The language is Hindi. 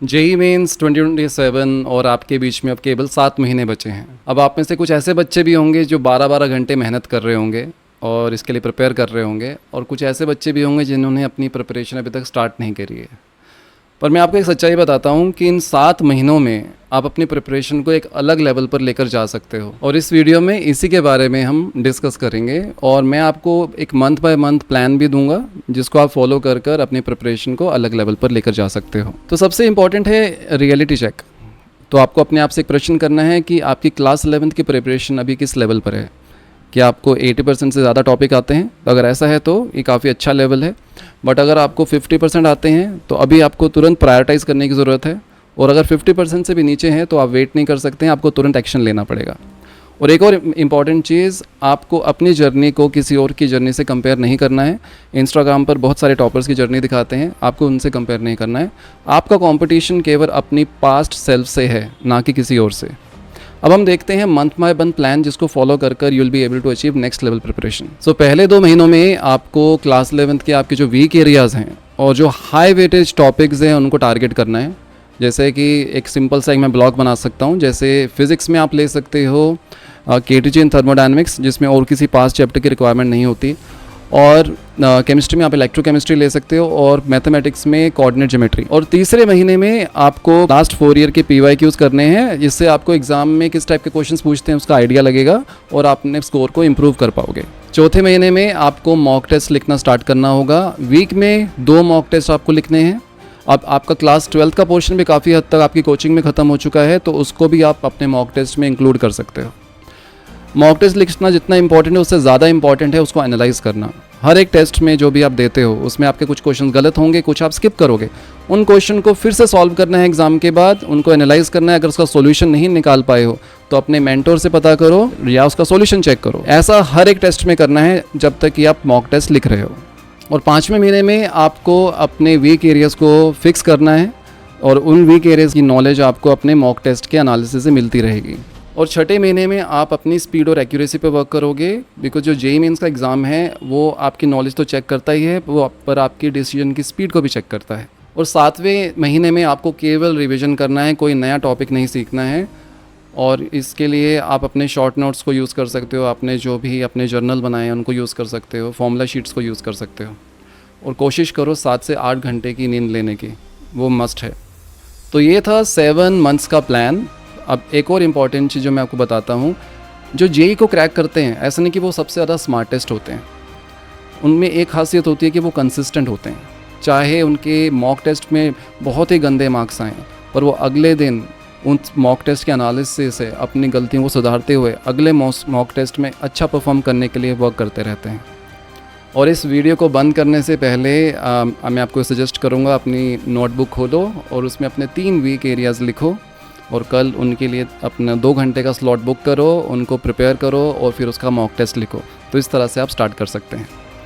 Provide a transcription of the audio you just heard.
जेई मेंस 2027 और आपके बीच में अब केवल 7 महीने बचे हैं। अब आप में से कुछ ऐसे बच्चे भी होंगे जो 12-12 घंटे मेहनत कर रहे होंगे और इसके लिए प्रिपेयर कर रहे होंगे, और कुछ ऐसे बच्चे भी होंगे जिन्होंने अपनी प्रिपरेशन अभी तक स्टार्ट नहीं करी है। पर मैं आपको एक सच्चाई बताता हूँ कि इन 7 महीनों में आप अपनी प्रिपरेशन को एक अलग लेवल पर लेकर जा सकते हो, और इस वीडियो में इसी के बारे में हम डिस्कस करेंगे। और मैं आपको एक मंथ बाय मंथ प्लान भी दूंगा जिसको आप फॉलो कर कर अपनी प्रिपरेशन को अलग लेवल पर लेकर जा सकते हो। तो सबसे इम्पॉर्टेंट है रियलिटी चेक। तो आपको अपने आप से एक प्रश्न करना है कि आपकी क्लास 11th की प्रिपरेशन अभी किस लेवल पर है। क्या आपको 80% से ज़्यादा टॉपिक आते हैं? अगर ऐसा है तो ये काफ़ी अच्छा लेवल है। बट अगर आपको 50% आते हैं तो अभी आपको तुरंत प्रायोरिटाइज़ करने की ज़रूरत है। और अगर 50% से भी नीचे हैं तो आप वेट नहीं कर सकते हैं, आपको तुरंत एक्शन लेना पड़ेगा। और एक और इम्पॉर्टेंट चीज़, आपको अपनी जर्नी को किसी और की जर्नी से कंपेयर नहीं करना है। इंस्टाग्राम पर बहुत सारे टॉपर्स की जर्नी दिखाते हैं, आपको उनसे कंपेयर नहीं करना है। आपका कंपटीशन केवल अपनी पास्ट सेल्फ से है, ना कि किसी और से। अब हम देखते हैं मंथ बाय मंथ प्लान जिसको फॉलो कर कर you will be able to achieve next level preparation. So पहले 2 महीनों में आपको क्लास 11th के आपके जो वीक एरियाज़ हैं और जो हाई वेटेज टॉपिक्स हैं उनको टारगेट करना है। जैसे कि एक सिंपल सा एक मैं ब्लॉग बना सकता हूँ। जैसे फिज़िक्स में आप ले सकते हो केटीजी इन थर्मोडायनेमिक्स, जिसमें और किसी पास चैप्टर की रिक्वायरमेंट नहीं होती। और केमिस्ट्री में आप इलेक्ट्रोकेमिस्ट्री ले सकते हो, और मैथमेटिक्स में कोऑर्डिनेट ज्योमेट्री। और तीसरे महीने में आपको लास्ट 4 ईयर के PYQs करने हैं, जिससे आपको एग्जाम में किस टाइप के क्वेश्चंस पूछते हैं उसका आइडिया लगेगा और आप अपने स्कोर को इम्प्रूव कर पाओगे। चौथे महीने में आपको मॉक टेस्ट लिखना स्टार्ट करना होगा। वीक में 2 मॉक टेस्ट आपको लिखने हैं। अब आपका क्लास 12th का पोर्शन भी काफ़ी हद तक आपकी कोचिंग में ख़त्म हो चुका है, तो उसको भी आप अपने मॉक टेस्ट में इंक्लूड कर सकते हो। मॉक टेस्ट लिखना जितना इंपॉर्टेंट है उससे ज़्यादा इंपॉर्टेंट है उसको एनालाइज करना। हर एक टेस्ट में जो भी आप देते हो उसमें आपके कुछ क्वेश्चन गलत होंगे, कुछ आप स्किप करोगे। उन क्वेश्चन को फिर से सॉल्व करना है एग्जाम के बाद, उनको एनालाइज करना है। अगर उसका सॉल्यूशन नहीं निकाल पाए हो तो अपने मेंटोर से पता करो या उसका सॉल्यूशन चेक करो। ऐसा हर एक टेस्ट में करना है जब तक कि आप मॉक टेस्ट लिख रहे हो। और 5वें महीने में आपको अपने वीक एरियाज़ को फिक्स करना है, और उन वीक एरियाज़ की नॉलेज आपको अपने मॉक टेस्ट के एनालिसिस से मिलती रहेगी। और 6ठे महीने में आप अपनी स्पीड और एक्यूरेसी पे वर्क करोगे, बिकॉज जो जेईई मेंस का एग्ज़ाम है वो आपकी नॉलेज तो चेक करता ही है, वो पर आपकी डिसीजन की स्पीड को भी चेक करता है। और 7वें महीने में आपको केवल रिवीजन करना है, कोई नया टॉपिक नहीं सीखना है। और इसके लिए आप अपने शॉर्ट नोट्स को यूज़ कर सकते हो, आपने जो भी अपने जर्नल बनाए हैं उनको यूज़ कर सकते हो, फॉर्मूला शीट्स को यूज़ कर सकते हो। और कोशिश करो 7 से 8 घंटे की नींद लेने की, वो मस्ट है। तो ये था 7 मंथ्स का प्लान। अब एक और इम्पॉर्टेंट चीज़ जो मैं आपको बताता हूँ, जो जेईई को क्रैक करते हैं, ऐसा नहीं कि वो सबसे ज़्यादा स्मार्टेस्ट होते हैं। उनमें एक खासियत होती है कि वो कंसिस्टेंट होते हैं। चाहे उनके मॉक टेस्ट में बहुत ही गंदे मार्क्स आएँ, पर वो अगले दिन उन मॉक टेस्ट के एनालिसिस से अपनी गलतियों को सुधारते हुए अगले मॉक टेस्ट में अच्छा परफॉर्म करने के लिए वर्क करते रहते हैं। और इस वीडियो को बंद करने से पहले मैं आपको सजेस्ट करूँगा, अपनी नोटबुक खोलो और उसमें अपने 3 वीक एरियाज़ लिखो, और कल उनके लिए अपना 2 घंटे का स्लॉट बुक करो, उनको प्रिपेयर करो और फिर उसका मॉक टेस्ट लिखो। तो इस तरह से आप स्टार्ट कर सकते हैं।